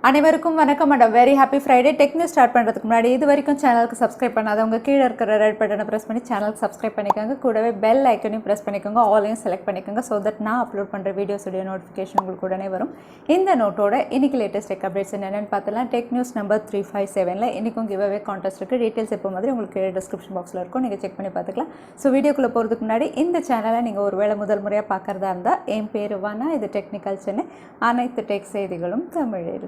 அனைவருக்கும் வணக்கம் and very happy Friday. Tech news start பண்ணுறதுக்கு முன்னாடி இது வரைக்கும் சேனலுக்கு சப்ஸ்கிரைப் பண்ணாதவங்க கீழே இருக்கிற ரெட் பட்டனை ப்ரெஸ் பண்ணி சேனலுக்கு சப்ஸ்கிரைப் பண்ணிக்கோங்க. கூடவே பெல் ஐக்கனையும் ப்ரெஸ் பண்ணிக்கோங்க, ஆலையும் செலக்ட் பண்ணிக்கோங்க. ஸோ தட் நான் அப்லோட் பண்ணுற வீடியோஸுடைய நோட்டிஃபிகேஷன் உங்களுக்கு உடனே வரும். இந்த நோட்டோட இன்றைக்கி லேட்டஸ்ட் டெக் அப்டேட்ஸ் என்னென்னு பார்த்தலாம். டெக் நியூஸ் நம்பர் 357 இன்றைக்கும் கிவ் அவே கான்டெஸ்ட் இருக்குது. டீட்டெயில்ஸ் எப்போ மாதிரி உங்களுக்கு டிஸ்கிரிப்ஷன் பாக்ஸில் இருக்கும், நீங்கள் செக் பண்ணி பார்த்துக்கலாம். ஸோ வீடியோக்குள்ளே போகிறதுக்கு முன்னாடி இந்த சேனலை நீங்கள் ஒரு வேளை முதல் முறையாக பார்க்குறதா இருந்தால் என் பேர் வானா, இது டெக்னிக்கல் சென்னை. அனைத்து டெக் செய்திகளும் தமிழில்.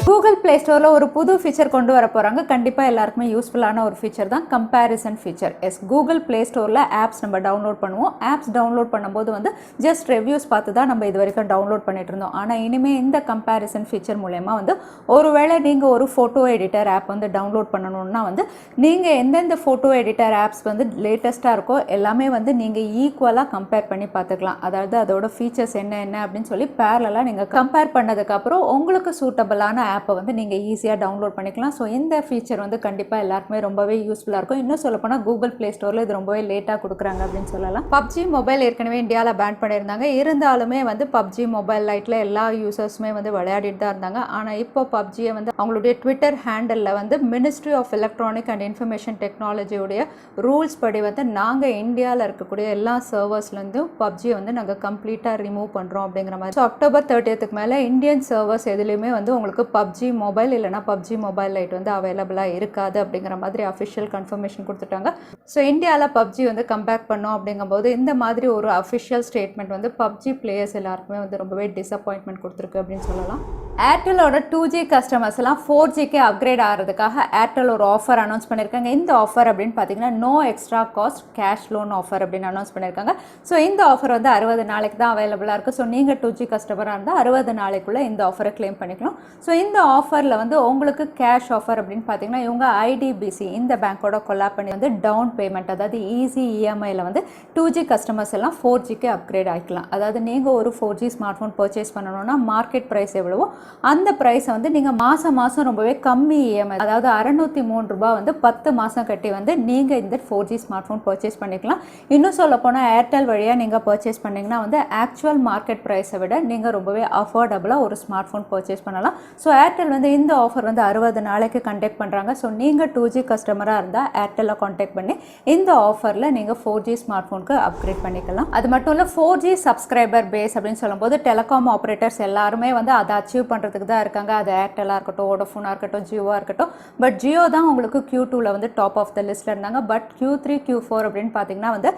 கூகுள் ப்ளே ஸ்டோரில் ஒரு புது ஃபீச்சர் கொண்டு வர போகிறாங்க. கண்டிப்பாக எல்லாருக்குமே யூஸ்ஃபுல்லான ஒரு ஃபீச்சர் தான் கம்பேரிசன் ஃபீச்சர். கூகுள் ப்ளே ஸ்டோரில் ஆப்ஸ் நம்ம டவுன்லோட் பண்ணுவோம். ஆப்ஸ் டவுன்லோட் பண்ணும்போது வந்து ஜஸ்ட் ரிவ்யூஸ் பார்த்து தான் நம்ம இது வரைக்கும் டவுன்லோட் பண்ணிட்டு இருந்தோம். ஆனால் இனிமேல் இந்த கம்பேரிசன் ஃபீச்சர் மூலயமா வந்து ஒருவேளை நீங்கள் ஒரு ஃபோட்டோ எடிட்டர் ஆப் வந்து டவுன்லோட் பண்ணணுன்னா வந்து நீங்கள் எந்தெந்த ஃபோட்டோ எடிட்டர் ஆப்ஸ் வந்து லேட்டஸ்ட்டாக இருக்கோ எல்லாமே வந்து நீங்கள் ஈக்குவலாக கம்பேர் பண்ணி பார்த்துக்கலாம். அதாவது அதோட ஃபீச்சர்ஸ் என்ன அப்படின்னு சொல்லி பேரலாக நீங்கள் கம்பேர் பண்ணதுக்கப்புறம் உங்களுக்கு சூட்டபிளான ஆப்பை வந்து நீங்கள் ஈஸியாக டவுன்லோட் பண்ணிக்கலாம். ஸோ இந்த ஃபீச்சர் வந்து கண்டிப்பாக எல்லாருக்குமே ரொம்பவே யூஸ்ஃபுல்லாக இருக்கும். இன்னும் சொல்லப்போனால் கூகுள் ப்ளே ஸ்டோரில் இது ரொம்பவே லேட்டாக கொடுக்குறாங்க அப்படின்னு சொல்லலாம். PUBG மொபைல் ஏற்கனவே இந்தியாவில் பேன் பண்ணியிருந்தாங்க. இருந்தாலுமே வந்து PUBG மொபைல் லைட்டில் எல்லா யூசர்ஸுமே வந்து விளையாடிட்டு தான் இருந்தாங்க. ஆனால் இப்போ PUBGயை வந்து அவங்களுடைய ட்விட்டர் ஹேண்டலில் வந்து ministry of electronic and information டெக்னாலஜியோடைய ரூல்ஸ் படி வந்து நாங்கள் இந்தியாவில் இருக்கக்கூடிய எல்லா சர்வர்ஸ்லேருந்தும் PUBGயை வந்து நாங்கள் கம்ப்ளீட்டாக ரிமூவ் பண்ணுறோம் அப்படிங்கிற மாதிரி. ஸோ அக்டோபர் 30க்கு மேலே இந்தியன் சர்வர்ஸ் எதுலேயுமே வந்து உங்களுக்கு PUBG மொபைல் இல்லைனா PUBG மொபைல் லைட் வந்து அவைலபிளாக இருக்காது அப்படிங்கிற மாதிரி அஃபிஷியல் கன்ஃபர்மேஷன் கொடுத்துட்டாங்க. ஸோ இந்தியாவில் PUBG வந்து கம்பேக் பண்ணோம் அப்படிங்கும்போது இந்த மாதிரி ஒரு அஃபிஷியல் ஸ்டேட்மெண்ட் வந்து PUBG பிளேயர்ஸ் எல்லாருக்குமே வந்து ரொம்பவே டிசப்பாயின்மெண்ட் கொடுத்துருக்கு அப்படின்னு சொல்லலாம். ஏர்டெலோட 2G கஸ்டமர்ஸ் எல்லாம் 4Gக்கு அப்கிரேட் ஆகிறதுக்காக ஏர்டெல் ஒரு ஆஃபர் அனௌன்ஸ் பண்ணியிருக்காங்க. இந்த ஆஃபர் அப்படின்னு பார்த்தீங்கன்னா no extra cost cash loan offer அப்படின்னு அனௌன்ஸ் பண்ணியிருக்காங்க. ஸோ இந்த ஆஃபர் வந்து 60 நாளைக்கு தான் அவைலபிளாக இருக்குது. ஸோ நீங்கள் 2G கஸ்டமராக இருந்தால் 60 நாளைக்குள்ளே இந்த ஆஃபரை கிளைம் பண்ணிக்கணும். ஸோ இந்த ஆஃபரில் வந்து உங்களுக்கு கேஷ் ஆஃபர் அப்படின்னு பார்த்தீங்கன்னா இவங்க ஐடிபிசி இந்த பேங்க்கோட கொலாப் பண்ணி வந்து டவுன் பேமெண்ட், அதாவது ஈஸி இஎம்ஐயில் வந்து 2G கஸ்டமர்ஸ் எல்லாம் 4Gக்கு அப்கிரேட் ஆகிக்கலாம். அதாவது நீங்கள் ஒரு 4G ஸ்மார்ட் ஃபோன் பர்ச்சேஸ் பண்ணணும்னா மார்க்கெட் ப்ரைஸ் எவ்வளவோ அந்த ப்ரைஸை வந்து நீங்கள் மாதம் ரொம்பவே கம்மி இஎம்ஐ, அதாவது 603 ரூபாய் வந்து 10 மாதம் கட்டி வந்து நீங்கள் இந்த 4G ஸ்மார்ட் ஃபோன் பர்ச்சேஸ் பண்ணிக்கலாம். இன்னும் சொல்ல போனால் ஏர்டெல் வழியாக நீங்கள் பர்ச்சேஸ் பண்ணிங்கன்னா வந்து ஆக்சுவல் மார்க்கெட் ப்ரைஸை விட நீங்கள் ரொம்பவே அஃபோர்டபுளாக ஒரு ஸ்மார்ட் ஃபோன் பர்ச்சேஸ் பண்ணலாம். ஸோ ஏர்டெல் வந்து இந்த ஆஃபர் வந்து 60 நாளைக்கு கண்டக்ட் பண்ணுறாங்க. ஸோ நீங்கள் 2G கஸ்டமராக இருந்தால் ஏர்டெல்லை கான்டாக்ட் பண்ணி இந்த ஆஃபரில் நீங்கள் 4G ஸ்மார்ட் ஃபோனுக்கு அப்கிரேட் பண்ணிக்கலாம். அது மட்டும் இல்லை 4G சப்ஸ்கிரைபர் பேஸ் அப்படின்னு சொல்லும்போது டெலிகாம் ஆப்ரேட்டர்ஸ் எல்லாருமே வந்து அதை அச்சீவ் பண்ணுறதுக்கு தான் இருக்காங்க. அது ஏர்டெல்லாக இருக்கட்டும், வோடஃபோனாக இருக்கட்டும், ஜியோவாக இருக்கட்டும். பட் ஜியோ தான் உங்களுக்கு Q2ல வந்து டாப் ஆஃப் த லிஸ்ட்டில் இருந்தாங்க. பட் Q3 Q4 அப்படின்னு பார்த்தீங்கன்னா வந்து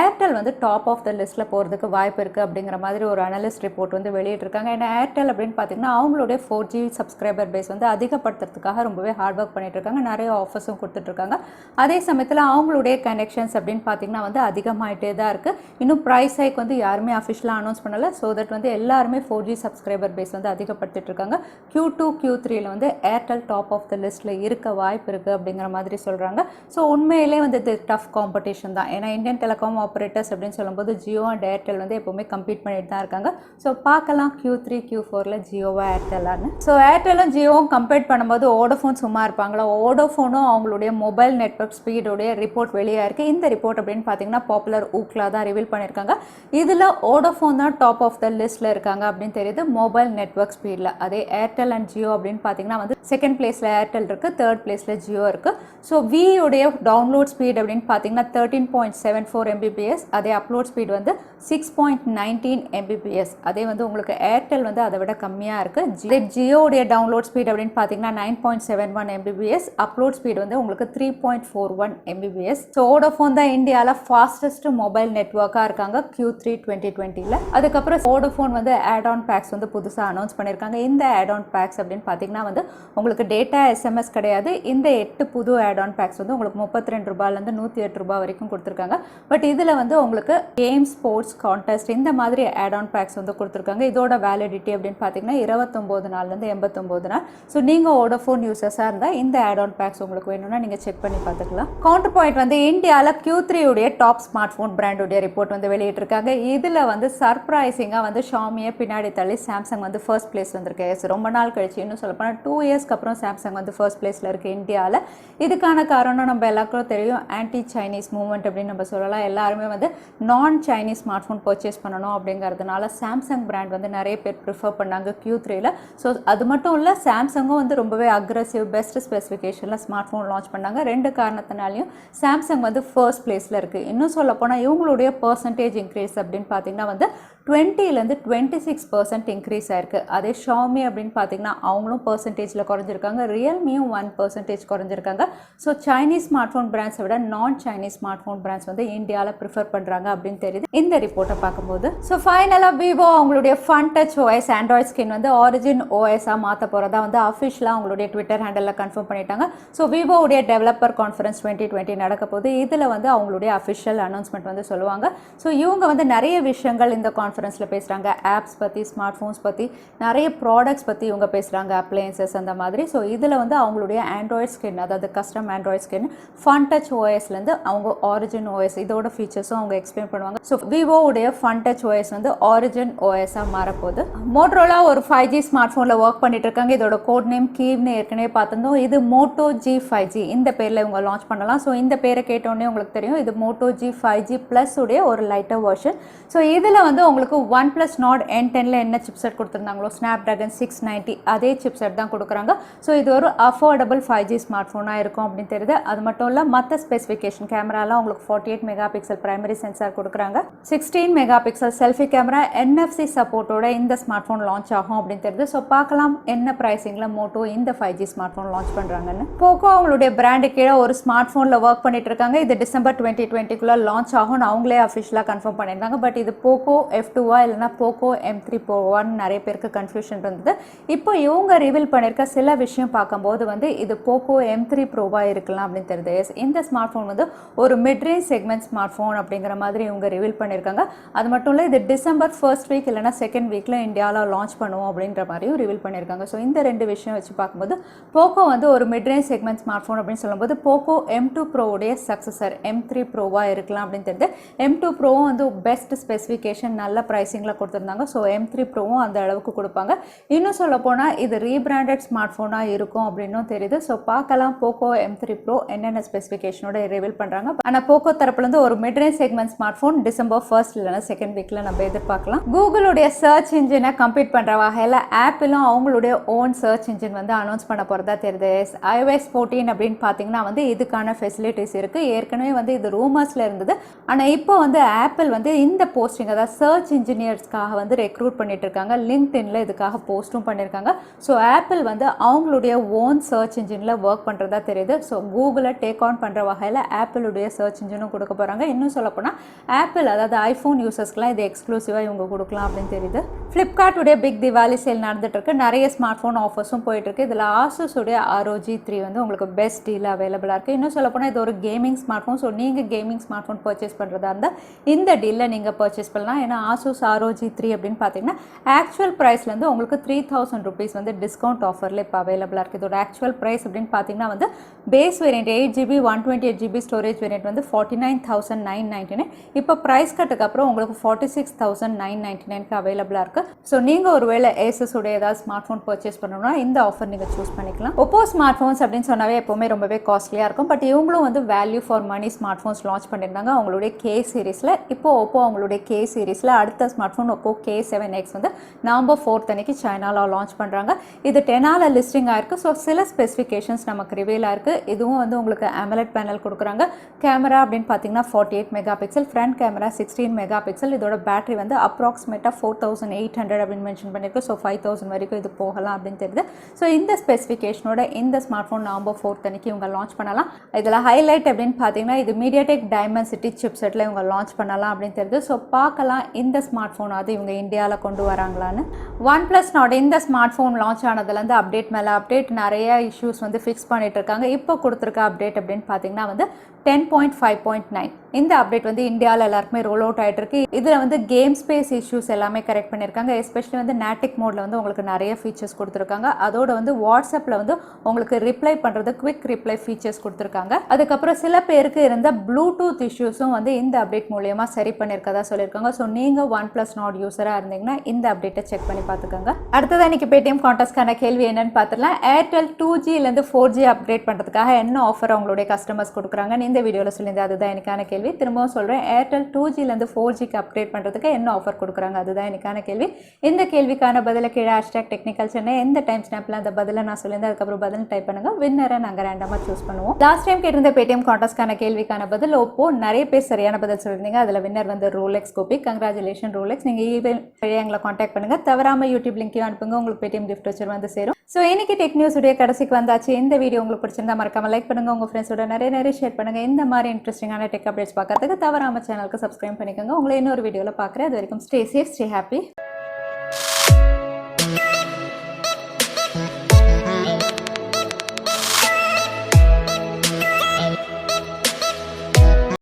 ஏர்டெல் வந்து டாப் ஆஃப் த லிஸ்ட்டில் போகிறதுக்கு வாய்ப்பு இருக்குது அப்படிங்கிற மாதிரி ஒரு அனலிஸ்ட் ரிப்போர்ட் வந்து வெளியிட்டிருக்காங்க. ஏன்னா ஏர்டெல் அப்படின்னு பார்த்தீங்கன்னா அவங்களுடைய 4G சப்ஸ்கிரைபர் பேஸ் வந்து அதிகப்படுத்துறதுக்காக ரொம்பவே ஹார்ட் ஒர்க் பண்ணிட்டு இருக்காங்க. நிறைய ஆஃபர்ஸும் கொடுத்துட்ருக்காங்க. அதே சமயத்தில் அவங்களுடைய கனெக்ஷன்ஸ் அப்படின்னு பார்த்தீங்கன்னா வந்து அதிகமாகிட்டே தான் இருக்குது. இன்னும் ப்ரைஸ் ஹைக் வந்து யாருமே அஃபிஷியலாக அனௌன்ஸ் பண்ணலை. ஸோ தட் வந்து எல்லாருமே 4G சப்ஸ்கிரைபர் பேஸ் வந்து அதிகப்படுத்திட்டு இருக்காங்க. Q2 Q3ல வந்து ஏர்டெல் டாப் ஆஃப் த லிஸ்ட்டில் இருக்க வாய்ப்பு இருக்குது அப்படிங்கிற மாதிரி சொல்கிறாங்க. ஸோ உண்மையிலே வந்து இது டஃப் காம்படிஷன் தான். ஏன்னா இந்தியன் டெலிகாம் ஆப்ரேட்டர்ஸ் அப்படின்னு சொல்லும்போது ஜியோ அண்ட் ஏர்டெல் வந்து எப்போவுமே கம்பீட் பண்ணிட்டு தான் இருக்காங்க. ஸோ பார்க்கலாம் Q3 Q4ல ஜியோவா ஏர்டெல்லான்னு. ஸோ ஏர்டெல்லும் ஜியோவும் கம்பேர் பண்ணும்போது வோடஃபோன் சும்மா இருப்பாங்களா? வோடஃபோனும் அவங்களுடைய மொபைல் நெட்வொர்க் ஸ்பீடோடைய ரிப்போர்ட் வெளியாக இருக்குது. இந்த ரிப்போர்ட் அப்படின்னு பார்த்தீங்கன்னா பாப்புலர் ஊக்லா தான் ரிவீல் பண்ணியிருக்காங்க. இதில் வோடஃபோன் தான் டாப் ஆஃப் த லிஸ்ட்டில் இருக்காங்க அப்படின்னு தெரியுது மொபைல் நெட்வொர்க் ஸ்பீடில். அதே ஏர்டெல் அண்ட் ஜியோ அப்படின்னு பார்த்தீங்கன்னா வந்து செகண்ட் பிளேஸில் ஏர்டெல் இருக்குது, தேர்ட் பிளேஸில் ஜியோ இருக்குது. ஸோ வியோடைய டவுன்லோட் ஸ்பீட் அப்படின்னு பார்த்தீங்கன்னா 13.74 Mbps, அதே அப்லோட் ஸ்பீட் வந்து 6.19 Mbps. அதே வந்து உங்களுக்கு ஏர்டெல் வந்து அதை விட கம்மியாக இருக்குது. ஜியோடைய டவுன்லோட் ஸ்பீட் அப்படின்னு பார்த்தீங்கன்னா 9.71 Mbps, அப்லோட் ஸ்பீட் வந்து உங்களுக்கு 3.41 Mbps. ஸோ வோடஃபோன் தான் இந்தியாவில் ஃபாஸ்டஸ்ட் மொபைல் நெட்வொர்க்காக இருக்காங்க Q3 2020ல். அதுக்கப்புறம் வோடஃபோன் வந்து ஆட் ஆன் பேக்ஸ் வந்து புதுசாக அனௌன்ஸ் பண்ணியிருக்காங்க. இந்த ஆட் ஆன் பேக்ஸ் அப்படின்னு பார்த்தீங்கன்னா வந்து உங்களுக்கு டேட்டா SMS கிடையாது. இந்த 8 புது ஆட் ஆன் பேக்ஸ் வந்து உங்களுக்கு 32 ரூபாயிலேருந்து 108 ரூபாய் வரைக்கும் கொடுத்துருக்காங்க. பட் இதில் வந்து உங்களுக்கு கேம், ஸ்போர்ட்ஸ், கான்டெஸ்ட் இந்த மாதிரி ஆட் ஆன் பேக்ஸ் வந்து கொடுத்துருக்காங்க. இதோட வேலிடிட்டி அப்படின்னு பார்த்தீங்கன்னா 29 நாள்லேருந்து 89 நாள். ஸோ நீங்கள் வோடஃபோன் யூசர்ஸாக இருந்தால் இந்த ஆட் ஆன் பேக்ஸ் உங்களுக்கு வேணும்னா நீங்கள் செக் பண்ணி பார்த்துக்கலாம். கவுண்டர் பாயிண்ட் வந்து இந்தியாவில் Q3 உடைய டாப் ஸ்மார்ட் ஃபோன் பிராண்டுடைய ரிப்போர்ட் வந்து வெளியிட்டிருக்காங்க. இதில் வந்து சர்ப்ரைசிங்காக வந்து ஷாமியை பின்னாடி தள்ளி சாம்சங் வந்து ஃபர்ஸ்ட் பிளேஸ் வந்திருக்கு. ரொம்ப நாள் கழிச்சு, இன்னும் சொல்லப்போனால் 2 years இயர்ஸ்க்கு அப்புறம் சாம்சங் வந்து ஃபர்ஸ்ட் பிளேஸில் இருக்குது இந்தியாவில். இதுக்கான காரணம் நம்ம எல்லாருக்கும் தெரியும், ஆன்டி சைனீஸ் மூவ்மெண்ட் அப்படின்னு நம்ம சொல்லலாம். எல்லாருமே வந்து நான் சைனீஸ் ஸ்மார்ட் ஃபோன் பர்ச்சேஸ் பண்ணணும் அப்படிங்கிறதுனால சாம்சங் பிராண்ட் வந்து நிறைய பேர் ப்ரிஃபர் பண்ணாங்க Q3ல. ஸோ அது மட்டும் இல்லை, சாம்சங்கும் வந்து ரொம்பவே அக்ரெசிவ் பெஸ்ட் ஸ்பெசிஃபிகேஷனில் ஸ்மார்ட் ஃபோன் லான்ச் பண்ணாங்க. 2 காரணத்தினாலையும் சாம்சங் வந்து ஃபர்ஸ்ட் பிளேஸில் இருக்குது. இன்னும் சொல்லப்போனால் இவங்களுடைய பர்சன்டேஜ் இன்க்ரீஸ் அப்படின்னு பார்த்தீங்கன்னா வந்து 20லேருந்து 26% இன்க்ரீஸ் ஆயிருக்கு. அதே ஷாமி அப்படின்னு பார்த்தீங்கன்னா அவங்களும் பர்சன்டேஜில் குறைஞ்சிருக்காங்க, ரியல்மியும் 1% குறைஞ்சிருக்காங்க. ஸோ சைனீஸ் ஸ்மார்ட் ஃபோன் பிராண்ட்ஸை விட நான் சைனீஸ் ஸ்மார்ட் ஃபோன் பிராண்ட்ஸ் வந்து இந்தியாவில் ப்ரிஃபர் பண்ணுறாங்க அப்படின்னு தெரியுது இந்த ரிப்போர்ட்டை பார்க்கும்போது. ஸோ ஃபைனலாக விவோ அவங்களுடைய fun touch OS Android skin வந்து ஆரிஜின் ஓஎஸாக மாற்ற போகிறதா வந்து அஃபிஷியலாக அவங்களுடைய ட்விட்டர் ஹேண்டலில் கன்ஃபார்ம் பண்ணிட்டாங்க. ஸோ விவோவுடைய டெவலப்பர் கான்ஃபரன்ஸ் 2020 நடக்க போது இதில் வந்து அவங்களுடைய அஃபிஷியல் அனௌன்ஸ்மெண்ட் வந்து சொல்லுவாங்க. ஸோ இவங்க வந்து நிறைய விஷயங்கள் இந்த கான்ஃபரன்ஸில் பேசுகிறாங்க. ஆப்ஸ் பற்றி, ஸ்மார்ட் ஃபோன்ஸ் பற்றி, நிறைய ப்ராடக்ட்ஸ் பற்றி இவங்க பேசுகிறாங்க, அப்ளையன்சஸ் அந்த மாதிரி. ஸோ இதில் வந்து அவங்களுடைய ஆண்ட்ராய்ட் ஸ்கின், அதாவது custom Android skin fun touch ஓஎஸ்லேருந்து அவங்க ஆரிஜின் ஓஎஸ் இதோட ஃபீச்சர்ஸும் அவங்க எக்ஸ்பிளைன் பண்ணுவாங்க. ஸோ விவோவுடைய ஃபன் டச் ஓஎஸ் வந்து ஆரிஜின் ஓஎஸாக மாறப்போகுது. மோட்டோரோலா ஒரு 5G ஸ்மார்ட் ஃபோனில் ஒர்க் பண்ணிட்டு இருக்காங்க. இதோட கோட் நேம் கீவ்னு ஏற்கனவே பார்த்துருந்தோம். இது Moto G5G இந்த பேரில் இவங்க லான்ச் பண்ணலாம். ஸோ இந்த பேரை கேட்டோடனே உங்களுக்கு தெரியும், இது Moto G5G Plus உடைய ஒரு லைட்டர் வெர்ஷன். ஸோ இதில் வந்து உங்களுக்கு OnePlus Nord N10ல என்ன சிப்செட் கொடுத்துருந்தாங்களோ Snapdragon 690 அதே சிப்செட் தான் கொடுக்குறாங்க. ஸோ இது ஒரு அஃபோர்டபுள் 5G ஸ்மார்ட் ஃபோனாக இருக்கும் அப்படின்னு தெரியுது. அது மட்டும் இல்லை, மற்ற ஸ்பெசிஃபிகேஷன் கேமராலாம் உங்களுக்கு 48 மெகா பிக்சல் பிரைமரி சென்சார் கொடுக்குறாங்க, 16 mega pixel selfie camera, NFC சப்போர்ட்டோட இந்த ஸ்மார்ட் ஃபோன் லான்ச் ஆகும் அப்படின்னு தெரியுது. ஸோ பார்க்கலாம் என்ன ப்ரைஸிங்கில் மோட்டோ இந்த 5G ஸ்மார்ட் ஃபோன் லான்ச் பண்ணுறாங்கன்னு. போக்கோ அவங்களுடைய பிராண்டு கீழே ஒரு ஸ்மார்ட் ஃபோனில் ஒர்க் பண்ணிட்டு இருக்காங்க. இது டிசம்பர் 2020 லான்ச் ஆகும்னு அவங்களே அஃபிஷியலாக கன்ஃபார்ம் பண்ணியிருந்தாங்க. பட் இது போக்கோ F2வா இல்லைனா போக்கோ M3 Pro1 நிறைய பேருக்கு கன்ஃபியூஷன் இருந்தது. இப்போ இவங்க ரிவீல் பண்ணியிருக்க சில விஷயம் பார்க்கும்போது வந்து இது போக்கோ M3 Proவா இருக்கலாம் அப்படின்னு தெரியுது. இந்த ஸ்மார்ட் ஃபோன் வந்து ஒரு மிட்ரேஞ்ச் செக்மெண்ட் ஸ்மார்ட் ஃபோன் அப்படிங்கிற மாதிரி இவங்க ரிவீல் பண்ணியிருக்காங்க. அது மட்டும் இல்லை, இது டிசம்பர் ஃபர்ஸ்ட் வீக் இல்லைனா செகண்ட் வீக்கில் இந்தியாவில் லான்ச் பண்ணுவோம் அப்படின்ற மாதிரியும் ரிவீல் பண்ணியிருக்காங்க. ஸோ இந்த 2 விஷயம் வச்சு பார்க்கும்போது போக்கோ வந்து ஒரு மிட்ரேஞ்ச் செக்மெண்ட் ஸ்மார்ட் ஃபோன் அப்படின்னு சொல்லும்போது போக்கோ M2 Proவுடைய சக்ஸஸர் M3 Proவா இருக்கலாம் அப்படின்னு தெரியுது. M2 Proவும் வந்து பெஸ்ட் ஸ்பெசிஃபிகேஷன் நல்ல ப்ரைஸிங்கில் கொடுத்துருந்தாங்க. ஸோ M3 Proவும் அந்த அளவுக்கு கொடுப்பாங்க. இன்னும் சொல்ல போனால் இது ரீபிராண்டட் ஸ்மார்ட் ஃபோனாக இருக்கும் அப்படின்னும் தெரியுது. ஸோ பார்க்கலாம் போக்கோ M3 Pro என்னென்ன ஸ்பெசிஃபிகேஷனோட ரிவீல் பண்ணுறாங்க. ஆனால் போக்கோ தரப்புலேருந்து ஒரு midrange segment smart phone December first இல்லைனா செகண்ட் வீக்கில் நம்ம எதிர்பார்க்கலாம். கூகுளுடைய சர்ச் இன்ஜினை கம்பீட் பண்ணுற வகையில் ஆப்பிளும் அவங்களுடைய ஓன் சர்ச் இன்ஜின் வந்து அனௌன்ஸ் பண்ண போகிறதா தெரியுது. iOS 14 அப்படின்னு பார்த்தீங்கன்னா வந்து இதுக்கான ஃபெசிலிட்டிஸ் இருக்குது. ஏற்கனவே வந்து இது ரூமர்ஸில் இருந்தது. ஆனால் இப்போ வந்து ஆப்பிள் வந்து இந்த போஸ்டிங், அதாவது சர்ச் இன்ஜினியர்ஸ்க்காக வந்து ரெக்ரூட் பண்ணிட்டு இருக்காங்க. லிங்க்டின்ல இதுக்காக போஸ்ட்டும் பண்ணியிருக்காங்க. ஸோ ஆப்பிள் வந்து அவங்களுடைய ஓன் சர்ச் இன்ஜினில் ஒர்க் பண்ணுறதா தெரியுது. ஸோ கூகுளை டேக் ஆன் பண்ணுற வகையில் ஆப்பிளுடைய சர்ச் இன்ஜினும் கொடுக்க போகிறாங்க. இன்னும் சொல்லப்போனால் ஆப்பிள், அதாவது ஐஃபோன் யூசர்ஸ்க்குலாம் இது எக்ஸ்க்ளூசிவாக இவங்க கொடுக்கலாம் அப்படின்னு தெரியுது. ஃப்ளிப்கார்ட்டுடைய பிக் திவாலி சேல் நடந்துட்டு இருக்கு. நிறைய ஸ்மார்ட் ஃபோன் ஆஃபர்ஸும் போயிட்டு இருக்கு. இதில் ஆசூஸுடைய ROG 3 வந்து உங்களுக்கு பெஸ்ட் டீல் அவைலபிளாக இருக்குது. இன்னும் சொல்லப்போனால் இது ஒரு கேமிங் ஸ்மார்ட் ஃபோன். ஸோ நீங்கள் கேமிங் ஸ்மார்ட் ஃபோன் பர்ச்சேஸ் பண்ணுறதா இருந்தால் இந்த டீலில் நீங்கள் பர்ச்சேஸ் பண்ணலாம். ஏன்னா ஆசூஸ் ROG 3 அப்படின்னு பார்த்தீங்கன்னா ஆக்சுவல் ப்ரைஸ்லேருந்து உங்களுக்கு 3000 rupees வந்து டிஸ்கவுண்ட் ஆஃபரில் இப்போ அவைலபிளாக இருக்குது. இதோட ஆக்சுவல் ப்ரைஸ் அப்படின்னு பார்த்தீங்கன்னா வந்து base variant 8GB 128GB storage variant வந்து 49,999. இப்போ ப்ரைஸ் கட்டுக்கு அப்புறம் உங்களுக்கு 46,999க்கு அவைலபிளாக இருக்குது. ஸோ நீங்கள் ஒருவேளை Asus உடைய ஏதாவது ஸ்மார்ட் ஃபோன் பர்ச்சேஸ் பண்ணணும்னா இந்த ஆஃபர் நீங்கள் சூஸ் பண்ணிக்கலாம். Oppo ஸ்மார்ட் ஃபோன்ஸ் அப்படின்னு சொன்னாவே எப்போவுமே ரொம்பவே காஸ்ட்லியாக இருக்கும். பட் இவங்களும் வந்து value for money smart phones launch பண்ணியிருந்தாங்க அவங்களுடைய K சீரிஸில். இப்போ Oppo அவங்களுடைய K சீரிஸில் அடுத்த ஸ்மார்ட் ஃபோன் Oppo K7x வந்து நவம்பர் 4th அன்னைக்கு சைனாவில் லான்ச் பண்ணுறாங்க. இது 10ஆல் லிஸ்டிங் ஆயிருக்கு. ஸோ சில ஸ்பெசிஃபிகேஷன்ஸ் நமக்கு ரிவீல் ஆயிருக்கு. இதுவும் வந்து உங்களுக்கு AMOLED பேனல் கொடுக்குறாங்க. கேமரா அப்படின்னு பார்த்தீங்கன்னா 48 mega pixel, front camera 16 mega pixel. இதோட பேட்டரி வந்து அப்ராக்சிமேட்டாக 4800 அப்படின்னு மென்ஷன் பண்ணியிருக்கு. ஸோ 5000 வரைக்கும் இது போகலாம் அப்படின்னு தெரியுது. ஸோ இந்த ஸ்பெசிஃபிகேஷனோட இந்த ஸ்மார்ட் ஃபோன் நவம்பர் 4th அன்னைக்கு இவங்க லான்ச் பண்ணலாம். இதில் ஹைலைட் அப்படின்னு பார்த்தீங்கன்னா இது மீடியாடெக் டைமென்சிட்டி சிப்செட்டில் இவங்க லான்ச் பண்ணலாம் அப்படின்னு தெரியுது. ஸோ பார்க்கலாம் இந்த ஸ்மார்ட் ஃபோன் அது இவங்க இந்தியாவில் கொண்டு வராங்களான்னு. OnePlus Nord இந்த ஸ்மார்ட் ஃபோன் லான்ச் ஆனதுலேருந்து அப்டேட் மேலே அப்டேட் நிறைய இஷ்யூஸ் வந்து ஃபிக்ஸ் பண்ணிட்டு இருக்காங்க. இப்போ கொடுத்துருக்க அப்டேட் அப்படின்னு பார்த்தீங்கன்னா வந்து 10.5.9. இந்த அப்டேட் வந்து இந்தியாவில் எல்லாருக்குமே ரோல் அவுட் ஆகிட்டு இருக்கு. இதில் வந்து கேம் ஸ்பேஸ் இஷ்யூஸ் எல்லாமே கரெக்ட் பண்ணியிருக்காங்க. எஸ்பெஷலி வந்து நேட்டிக் மோடில் வந்து உங்களுக்கு நிறைய ஃபீச்சர்ஸ் கொடுத்துருக்காங்க. அதோட வந்து வாட்ஸ்அப்பில் வந்து உங்களுக்கு ரிப்ளை பண்ணுறது குவிக் ரிப்ளை ஃபீச்சர்ஸ் கொடுத்துருக்காங்க. அதுக்கப்புறம் சில பேருக்கு இருந்த ப்ளூடூத் இஷ்யூஸும் வந்து இந்த அப்டேட் மூலியமாக சரி பண்ணியிருக்கதா சொல்லியிருக்காங்க. ஸோ நீங்கள் OnePlus Nord யூஸராக இருந்தீங்கன்னா இந்த அப்டேட்டை செக் பண்ணி பார்த்துக்கோங்க. அடுத்ததான் இன்னைக்கு பேடிஎம் கான்டெஸ்ட்கான கேள்வி என்னன்னு பார்த்துலாம். ஏர்டெல் 2Gலேருந்து 4G அப்டேட் பண்ணுறதுக்காக என்ன ஆஃபர் அவங்களுடைய கஸ்டமர்ஸ் கொடுக்குறாங்கன்னு இந்த வீடியோவில் சொல்லியிருந்தேன். அதுதான் எனக்கான கேள்வி. திரும்பவும் சொல்கிறேன், ஏர்டெல் 2Gலேருந்து 4Gக்கு அப்டேட் பண்ணுறதுக்கு என்ன ஆஃபர் கொடுக்குறாங்க, அதுதான் எனக்கான கேள்வி. இந்த கேள்விக்கான பதிலை கீழே #technicalchennai எந்த டைம் ஸ்னாப்பில் அந்த பதிலை நான் சொல்லியிருந்தேன் அதுக்கப்புறம் பதில் டைப் பண்ணுங்க. வின்னரை நாங்கள் ரேண்டமாக சூஸ் பண்ணுவோம். லாஸ்ட் டைம் கேட்டிருந்த பேடிஎம் கான்டெஸ்ட்கான கேள்விக்கான பதில் Oppo. நிறைய பேர் சரியான பதில் சொல்லியிருந்தீங்க. அதில் வின்னர் வந்து ரோலெக்ஸ் கோபி. Congratulation Rolex. நீங்கள் ஈமெயில் வழியாக எங்களை காண்டாக்ட் பண்ணுங்கள். தவறாமல் யூடியூப் லிங்க்கையும் அனுப்புங்க. உங்களுக்கு பேடிஎம் கிஃப்ட் வச்சர் வந்து சேரும். ஸோ இன்னைக்கு டெக் நியூஸ் உடைய கடைசிக்கு வந்தாச்சு. இந்த வீடியோ உங்களுக்கு பிடிச்சிருந்தா மறக்காம லைக் பண்ணுங்க. உங்கள் ஃப்ரெண்ட்ஸோட நிறைய ஷேர் பண்ணுங்க. இந்த மாதிரி இன்ட்ரெஸ்டிங்கான டெக் அப்டேட்ஸ் பார்க்கறதுக்கு தவறாம சேனலுக்கு சப்ஸ்கிரைப் பண்ணிக்கோங்க. உங்களை இன்னொரு வீடியோவில் பார்க்குறேன். அது வரைக்கும் ஸ்டே சேஃப், ஸ்டே ஹாப்பி.